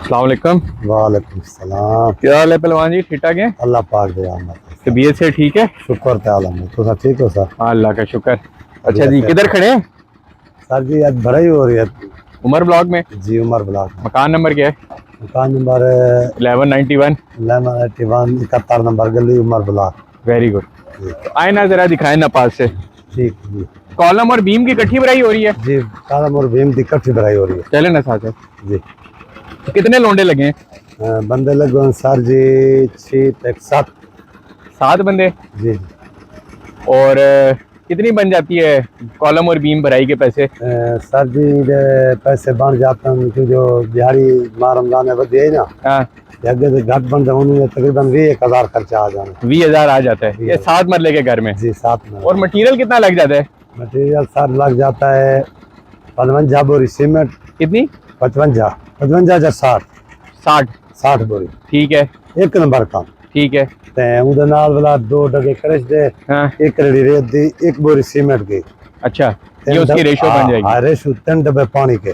अस्सलाम वालेकुम। वालेकुम सलाम। क्या हाल है पहलवान जी, ठीक ठाक है? अल्लाह पाक दे रहमत। तबीयत से ठीक है? शुक्र ते आलम में। तो सब ठीक हो सर? हाँ, अल्लाह का शुक्र। अच्छा अभी जी, ऐसे- किधर खड़े हैं? सर जी आज भराई हो रही है उमर ब्लॉक में। जी, उमर ब्लॉक में। मकान नंबर क्या है? मकान नंबर 1191। 1181 71 नंबर गली उमर ब्लॉक। Very good. जी तो आए ना जरा दिखाएं ना पास से। ठीक जी कॉलम और बीम की इकट्ठी भराई हो रही है? जी। कालम और भीम की इकट्ठी भराई हो रही है चले ना साथ साथ। जी। तो कितने लोंडे लगे हैं? बंदे लगे सर जी 6 एक 7 7 बंदे। जी। और कितनी बन जाती है कॉलम और बीम भराई के पैसे? सर जी ये पैसे बन जाते हैं कि जो दिहाड़ी माह रमजान है बदी है ना, हाँ, अगे तो घट बन जाए तकरीबन 20,000 खर्चा आ जाना। 20,000 आ जाता है ये 7 मरले के घर में। जी 7 में। और मटेरियल कितना लग जाता है? मटेरियल सर लग जाता है 55 बोरी सीमेंट। कितनी? 55 या 60 60 बोरी। ठीक है, एक नंबर काम ठीक है। ते उहदे नाल वाला 2 डगे क्रश दे, हाँ, एक रेडी रेत दी, एक बोरी सीमेंट की। अच्छा, ये उसकी रेशो बन जाएगी। हाँ रेशो 3 डब्बे पानी के।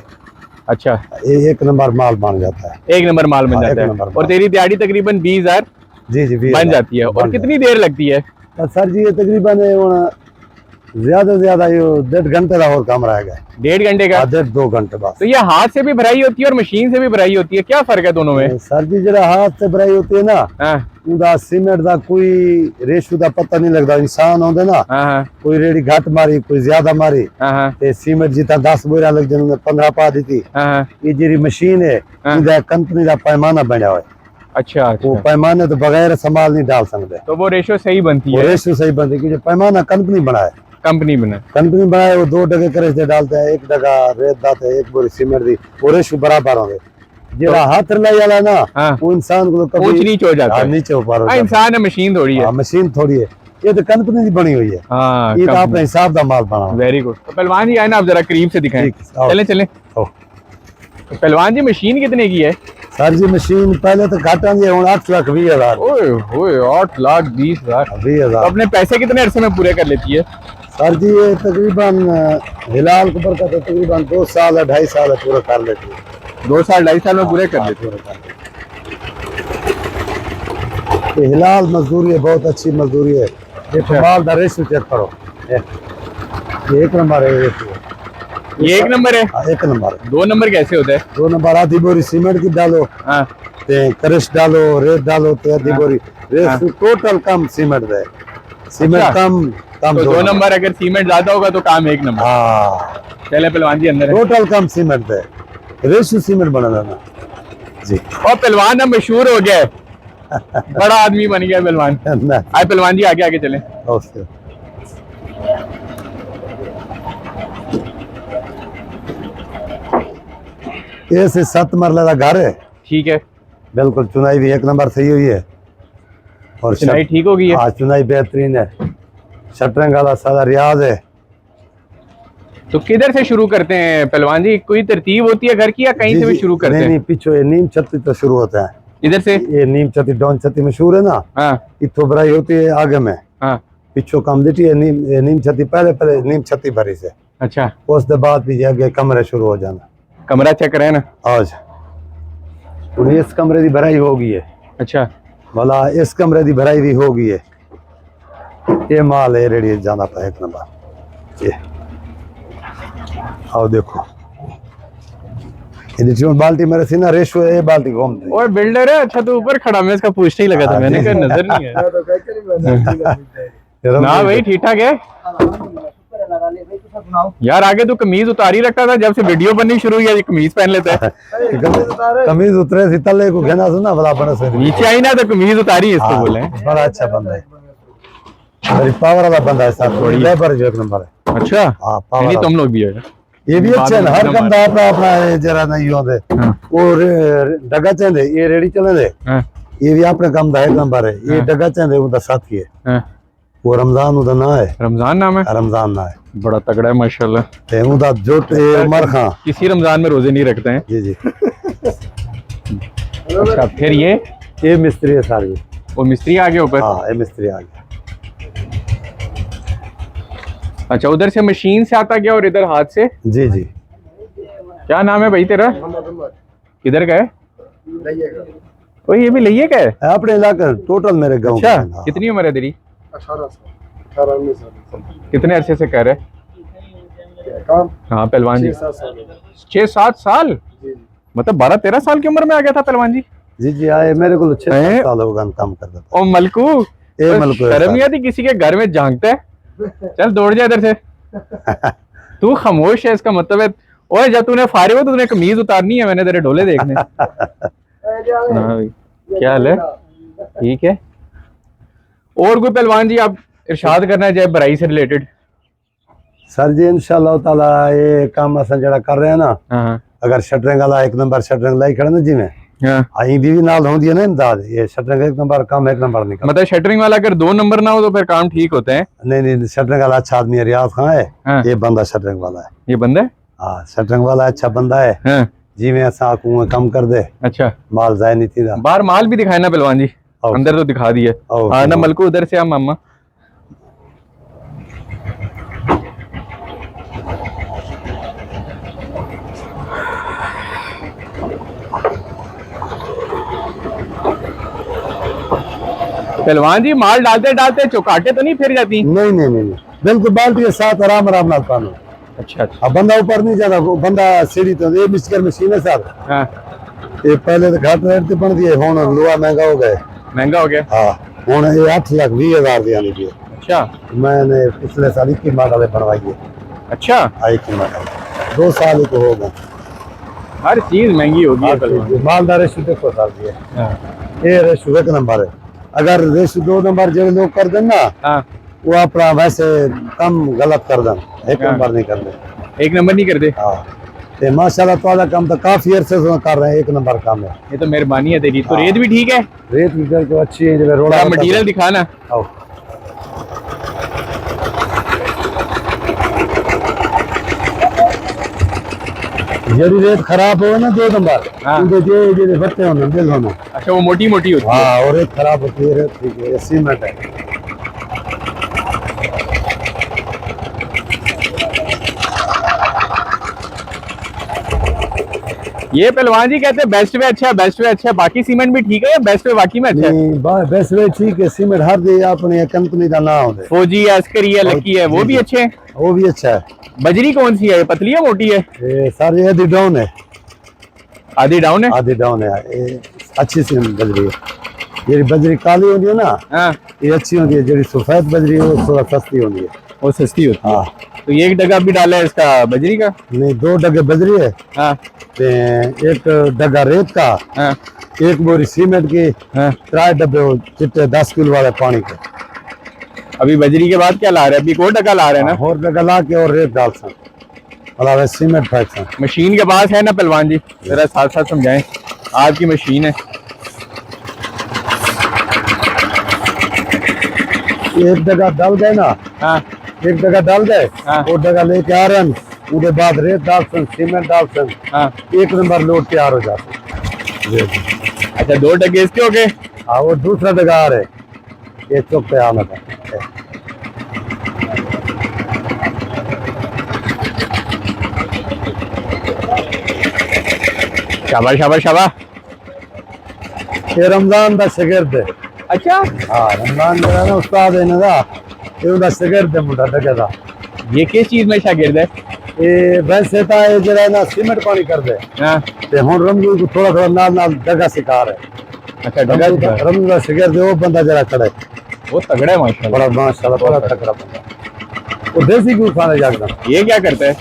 अच्छा, ये एक नंबर माल बन जाता है। एक नंबर माल बन हाँ, जाता एक है। नंबर और माल। तेरी दिहाड़ी तकरीबन 20,000 जी जी बन जाती है। और कितनी देर लगती है? सर जी ये तकरीबन ज्यादा से ज्यादा ये 1.5 घंटे का और काम रहेगा। 1.5 घंटे का? 2 घंटे बस। तो ये हाथ से भी भराई होती है और मशीन से भी भराई होती है, क्या फर्क है दोनों में? सर जी जरा हाथ से भराई होती है ना, हाँ उदा सीमेंट का कोई रेशो का पता नहीं लगता। इंसान होंगे ना, हाँ हाँ कोई रेडी घट मारी कोई ज्यादा मारी हाँ हाँ ते सीमेंट जितना 10 बोरा लग जाने 15 पा दी थी। हाँ। ये जी मशीन है, हाँ। इधर कंपनी का पैमाना बना हुआ है। अच्छा वो अच्छा, पैमाने तो बगैर संभाल नहीं डाल सकते। तो वो रेशो सही बनती वो है? रेशो सही बनती है क्योंकि पैमाना कंपनी बनाए। कंपनी बना। कंपनी बनाए वो 2 डगे करे से डालते हैं, 1 डगा रेत डालते हैं, 1 बोरी सीमेंट दी, वो रेशो बराबर होंगे। जेड़ा हाथ लाई वाला ना, हाँ। वो इंसान को कभी ऊंच नीच हो जाता है। नीचे ऊपर हो हाँ, जाता इंसान है, मशीन थोड़ी है। है। मशीन थोड़ी है, ये तो कंपनी की बनी हुई है। हाँ, ये तो अपने हिसाब का माल बना। Very good. तो पहलवान जी आए ना, आप जरा करीब से दिखाएं। ठीक, आओ। चले चले। ओ। तो पहलवान जी मशीन कितने की है? सर जी मशीन पहले तो घाटा जी हूँ 8,20,000। ओए होए, 8,20,000। तो 20,000। अपने पैसे कितने अरसे में पूरे कर लेती है? सर जी ये तकरीबन हिलाल के ऊपर का तो तकरीबन 2 साल या 2.5 साल पूरा कर लेती है। 2 साल 2.5 साल में पूरे कर लेती है। पूरा कर लेती है। ये हिलाल मजदूरी है, बहुत अच्छी मजदूरी है। ये कमाल का रेशो चेक करो, ये 1 नंबर है। ये 1 नंबर है? हाँ, 1 नंबर है। 2 नंबर कैसे होता है? 2 नंबर आधी बोरी सीमेंट की डालो, हाँ क्रश डालो, रेत डालो तो आधी बोरी रेत। टोटल कम सीमेंट है, सीमेंट अच्छा। कम कम। तो 2 नंबर अगर सीमेंट ज्यादा होगा तो काम 1 नंबर। हाँ चले पहलवान जी अंदर है। टोटल कम सीमेंट है, रेशो सीमेंट बना लेना जी। और पहलवान अब मशहूर हो गया है, बड़ा आदमी बन गया पहलवान। आए पहलवान जी आगे आगे चले। ओके। ये से 7 मरले का घर है। ठीक है, बिल्कुल चुनाई भी 1 नंबर सही हुई है। और चुनाई ठीक हो गई है? हाँ चुनाई बेहतरीन है। शटरंग वाला सारा रियाज है। तो किधर से शुरू करते हैं पहलवान जी? कोई तरतीब होती है घर की या कहीं जी, से भी जी, शुरू करते नहीं, हैं? नहीं पीछे ये नीम छत्ती तो शुरू होता है। इधर से? ये नीम छत्ती डॉन छत्ती मशहूर है ना, हाँ इतो भराई होती है आगे में। हाँ। पिछो कम देती है नीम छत्ती पहले नीम छत्ती भरी से। अच्छा, उसके बाद भी आगे कमरे शुरू हो जाना। कमरा चेक करें ना। आज इस कमरे की भराई हो गई है। अच्छा, भला इस कमरे की भराई भी हो गई है। ये माल है रेडी जाना था 1 नंबर। ये आओ देखो, ये बाल्टी मेरे सीना रेशो है, ये बाल्टी घूमती और बिल्डर है। अच्छा, तो ऊपर खड़ा, मैं इसका पूछते ही लगा था, मैंने कहा नजर नहीं है। ना भाई ठीक ठाक है यार। आगे तो कमीज उतारी रखता था, जब से वीडियो बननी शुरू हुई है ये कमीज पहन लेता है। कमीज उतरे सी तले को घेना सुना बड़ा बड़ा से नीचे आई ना तो कमीज उतारी है, इसको बोले। बड़ा अच्छा बंदा है, बड़ी पावर वाला बंदा है सर। थोड़ी लेबर जो 1 नंबर है। अच्छा, हाँ पावर नहीं तुम लोग भी है। ये भी अच्छे है। हर बंदा अपना अपना जरा नहीं होते। हाँ। वो डगा चंदे ये रेडी चले दे, हाँ ये भी अपने काम का 1 नंबर है। ये डगा चंदे उनका साथी है। हाँ। वो रमजान उदा ना है। रमजान नाम है? रमजान ना है, बड़ा तगड़ा है माशाल्लाह। ते उदा जोट उमर खां किसी रमजान में रोजे नहीं रखते हैं। जी जी। अच्छा, फिर ये मिस्त्री है सारी। वो मिस्त्री आ गए ऊपर? हाँ ये मिस्त्री आ गया। अच्छा, उधर से मशीन से आता गया और इधर हाथ से? जी जी। क्या नाम है भाई तेरा? किधर का है? ओ ये भी लिए क्या है? अपने इलाके टोटल मेरे गांव अच्छा, में, हाँ। कितनी उम्र है तेरी? 18 साल 18-19 साल कितने अरसे से कर रहे? काम हाँ पहलवान जी 6-7 साल 6-7 साल, जी मतलब 12-13 साल की उम्र में आ गया था पहलवान जी। जी आए मेरे को 6 साल हो गए काम करता था। ओ मलकू, ए मलकू शर्म नहीं आती किसी के घर में झांकता है? चल दौड़ जा इधर से। तू खामोश है, इसका मतलब है। ओए जब तूने फारिग हो तो तूने कमीज उतारनी है, मैंने तेरे ढोले देखने। हाँ भाई, क्या हाल है? ठीक है। और कोई पहलवान जी आप इरशाद करना चाहे बराई से रिलेटेड? सर जी इंशाल्लाह ताला ये काम असन जड़ा कर रहे हैं ना, हाँ अगर शटरिंग वाला एक नंबर शटरिंग लाई खड़े ना जी में हाँ, आई भी नाल होंदी है ना इमदाद, ये शटरिंग एक नंबर काम एक नंबर निकल। मतलब शटरिंग वाला अगर 2 नंबर ना हो तो फिर काम ठीक होते हैं। नहीं शटरिंग वाला अच्छा आदमी है, रियाज खान है। हाँ। ये बंदा शटरिंग वाला है। ये बंदा है? हाँ शटरिंग वाला अच्छा बंदा है। हाँ। जी में असा आकू कम कर दे, अच्छा, माल जाए नहीं थी। बाहर माल भी दिखाए ना पहलवान जी, आओ। अंदर तो दिखा दिए। आओ, हाँ ना आओ। मलकू, उधर से आ मामा। पहलवान जी माल डालते डालते चौकाटे तो नहीं फिर जाती? नहीं बिल्कुल बाल्टी के साथ आराम आराम नाल पानो। अच्छा अच्छा। अब बंदा ऊपर नहीं जाता, वो बंदा सीढ़ी तो ये मिस्टर मशीन है सर। हाँ, ये पहले तो घाट रेट ते बन दिए, हुन लोहा महंगा हो गए। महंगा हो गया। हाँ हुन ये 8,20,000 दी आनी पई। अच्छा मैंने पिछले साल 21 मॉडल बनवाई है। अच्छा, आई की मॉडल 2 साल ही तो हो गए। हर चीज महंगी होगी है पहलवान। मालदार रेशु देखो सर जी, हाँ ये रेशु एक नंबर है। अगर रेशु 2 नंबर जो लोग कर दें ना, हाँ, वो अपना वैसे कम गलत कर दें, एक हाँ। नंबर नहीं करते। एक नंबर नहीं करते। हाँ ते माशाल्लाह ताला काम तो काफी अरसे से कर रहे हैं, एक नंबर काम है। ये तो मेहरबानी है तेरी। तो रेट भी ठीक है? रेट भी तो अच्छी है, जब रोड़ा मटेरियल दिखाना। आओ यदि रेट खराब हो ना 2 नंबर, हाँ। उनके जे बच्चे होना दिल होना। अच्छा, वो मोटी मोटी होती है। हाँ और रेट खराब होती है, रेट ठीक है, ये सीमेंट है। ये पहलवान जी कहते हैं बेस्ट वे अच्छा है, बेस्ट वे अच्छा है। बाकी सीमेंट भी ठीक है या बेस्ट वे वाकई में अच्छा है? नहीं बेस्ट वे ठीक है, सीमेंट हर दे अपनी कंपनी का नाम होता है। फौजी है, अस्करी है, लकी है, वो भी अच्छे हैं। वो भी अच्छा है। बजरी कौन सी है, ये पतली है मोटी है? ये सारी आधी डाउन है। आधी डाउन है। आधी डाउन है, ये अच्छी सी बजरी है। ये बजरी काली होती है ना, हाँ, ये अच्छी होती है। जो सफेद बजरी है वो थोड़ा सस्ती होती है। वो सस्ती होती है। हाँ तो ये एक डगा भी डाला है इसका बजरी का? नहीं 2 डगे बजरी है, हाँ ते एक डगा रेत का, हाँ 1 बोरी सीमेंट की, हाँ। 3 डब्बे वो चिट्टे 10 किलो वाले पानी के। अभी बजरी के बाद क्या ला रहे हैं? अभी एक और डगा ला रहे हैं ना? और डगा ला के और रेत डाल सन, मतलब सीमेंट फेंक सन। मशीन के पास है ना पहलवान जी? जरा साथ साथ समझाएं। आपकी मशीन है। एक डगा डाल गए ना, हाँ एक डगा डाल गए, हाँ। वो डगा लेके आ रहे हैं, उसके बाद रेत डाल सन, सीमेंट डाल सन, हाँ। 1 नंबर लोड तैयार हो जाते। अच्छा, 2 डगे इसके हो गए। हाँ वो दूसरा डगा आ रहे, ये चौक पे आना था। शाबाश शाबाश शाबाश। ये रमजान का शागिर्द है। अच्छा, हाँ रमजान जो ना उस्ताद है ना, ये उनका शागिर्द है मुंडा डगे का। ये किस चीज में शागिर्द है? ये वैसे था ये जरा ना सीमेंट पानी कर दे, हाँ। ते हुन रमजू को थोड़ा थोड़ा नाल नाल डगा सिखा रहे। अच्छा, डगा रमजू का शागिर्द है, वो बंदा जरा खड़ा है, वो तगड़ा है माशाल्लाह। बड़ा माशाल्लाह बड़ा तगड़ा बंदा। वो देसी गुड़ खाने जाता, ये क्या करता है?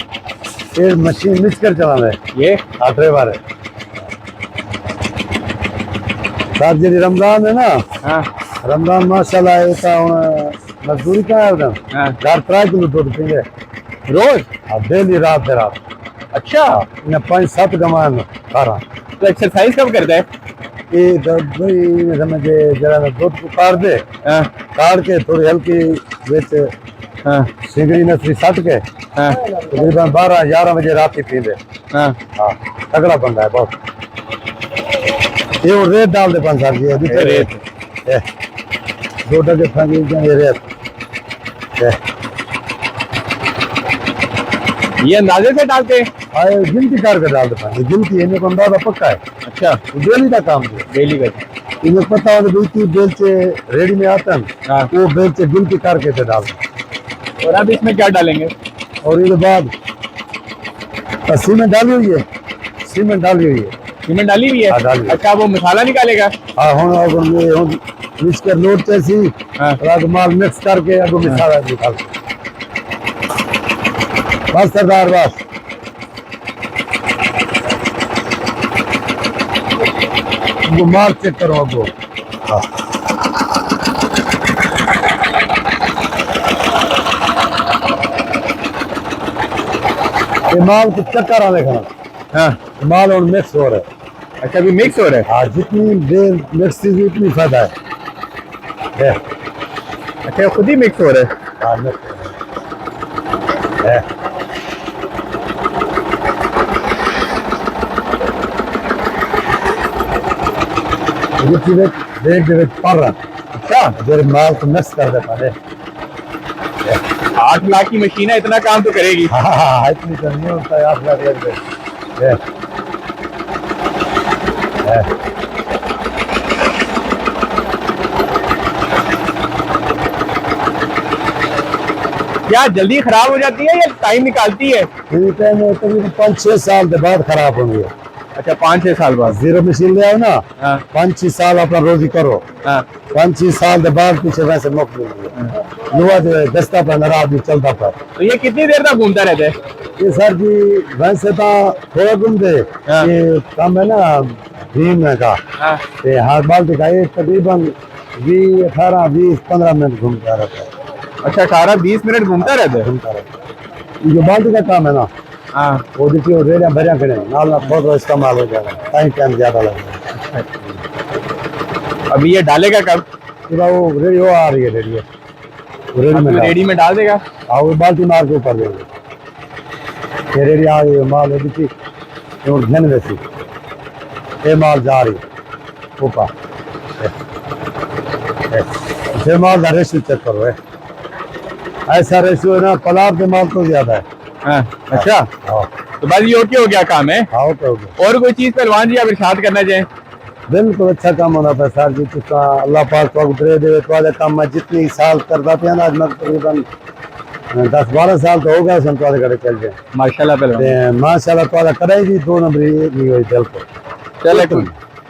ये मशीन मिक्स कर चला रहे। ये ड्राइवर है सर जी। रमजान है ना, हाँ रमजान माशाल्लाह ये तो मजदूरी का है उधर। हाँ। 3 किलो दूध पींगे रोज? डेली रात दे रात। अच्छा, इन्हें 5-7 कमान खा रहा। तो एक्सरसाइज कब करता है? ये भाई समझे जरा दूध को काट दे, हाँ काट के थोड़ी हल्की बेच हाँ सिगड़ी नसरी सट के हाँ तकरीबन 12-11 बजे रात ही पींदे। हाँ। हाँ तगड़ा बंदा है बहुत। ये वो रेत डाल दे 5 साल की अभी ये रेत। 2 डगे फेंक ये रेत। ये अंदाजे से डालते हैं? आए गिनती करके डाल देता है, गिनती इन्हें को अंदाजा पक्का है, अच्छा डेली का काम है। डेली का। इन्हें पता है कि बेलचे रेडी में आते हैं, हाँ। वो बेलचे गिनती करके से डालते हैं। और अब इसमें क्या डालेंगे? और इसके बाद सीमेंट डाली हुई है, सीमेंट डाली हुई है। सीमेंट डाली हुई है? हाँ, डाली हुई है। अच्छा वो मसाला निकालेगा? हाँ हम अगर हम मिक्स कर लोट जैसी हाँ। और माल मिक्स करके अब मसाला निकालते हैं। बस सरदार बस। वो माल चेक करो अब वो। हाँ। ये माल को चक्कर आने का हाँ। माल और मिक्स हो रहा है। अच्छा अभी मिक्स हो रहा है? हाँ जितनी देर मिक्स चीज उतनी फायदा है। अच्छा खुद ही मिक्स हो रहा है? हाँ मिक्स हो रहा है। देख पड़ रहा। अच्छा मेरे माल को मिक्स कर देता है। 8 लाख की मशीन है, इतना काम तो करेगी। हाँ इतनी तो नहीं होता है, 8 लाख लग गए। क्या जल्दी खराब हो जाती है या टाइम निकालती है? तकरीबन 5-6 साल के बाद खराब होंगे। अच्छा 5-6 साल बाद? जीरो मशीन ले आओ ना, हाँ 5-6 साल अपना रोजी करो, हाँ 5-6 साल के बाद पीछे वैसे मुफ्त मिल गया। युवा जो है दस्ता पर नाराज भी चलता पर। तो ये कितनी देर तक घूमता रहता है? ये सर जी वैसे तो थोड़ा घूम दे, हाँ। ये काम है ना भीम का, हाँ। ये हाथ बाल्टी का, ये तकरीबन 18-20-15 मिनट घूमता रहता है। अच्छा 18-20 मिनट घूमता रहता है? घूमता रहता है। ये जो बाल्टी का काम है ना, हाँ वो देखिए वो रेलियां भरिया खड़े हैं, नाल ना थोड़ा इस्तेमाल हो जाएगा, टाइम ज्यादा लगेगा। अभी ये डालेगा कब? पूरा वो रेडी वो आ रही है, रेडी है, रेडी में डाल। रेडी में डाल देगा? हाँ वो बाल्टी मार के ऊपर देंगे। ये रेडी आ गई है, माल है देखिए और धन वैसी ये माल जा रही है ऊपर। ये माल का रेशो चेक करो है, ऐसा रेशो है ना पलाव के माल तो ज्यादा है। हाँ अच्छा हाँ तो बस ये ओके हो गया काम है? हाँ ओके ओके। और कोई चीज पहलवान जी आप इरशाद करना चाहें? बिल्कुल अच्छा काम होना था सर जी, तो अल्लाह पाक तो दे दे तो काम मैं जितनी साल करता था ना, आज मैं तकरीबन 10-12 साल तो हो गया उसमें तो घड़े चल जाए माशाल्लाह पहलवान। माशाल्लाह तो करेगी 2 नंबर नहीं हुई बिल्कुल। चले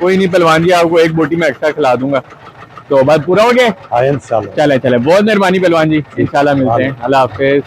कोई नहीं पहलवान जी, आपको एक बोटी में एक्स्ट्रा खिला दूंगा तो बात पूरा हो गया। हाँ इंशाल्लाह। चले बहुत मेहरबानी पहलवान जी, इंशाल्लाह मिलते हैं। अल्लाह हाफिज।